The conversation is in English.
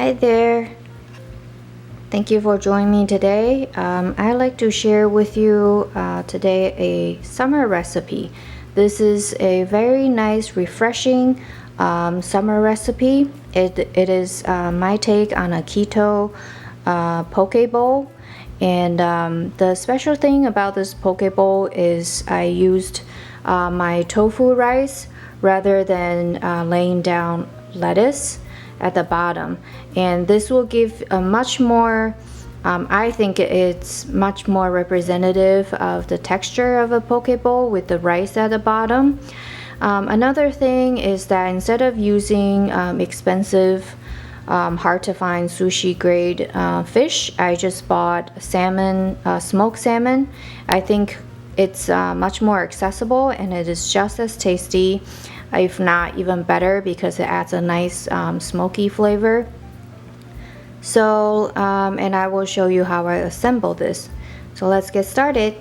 Hi there. Thank you for joining me today. I'd like to share with you today a summer recipe. This is a very nice, refreshing summer recipe. It is my take on a keto poke bowl. And the special thing about this poke bowl is I used my tofu rice rather than laying down lettuce at the bottom, and this will give a much more I think it's much more representative of the texture of a poke bowl with the rice at the bottom. Another thing is that instead of using expensive hard to find sushi grade fish, I just bought salmon, smoked salmon. I think it's much more accessible and it is just as tasty, if not even better, because it adds a nice smoky flavor. So and I will show you how I assemble this. So let's get started.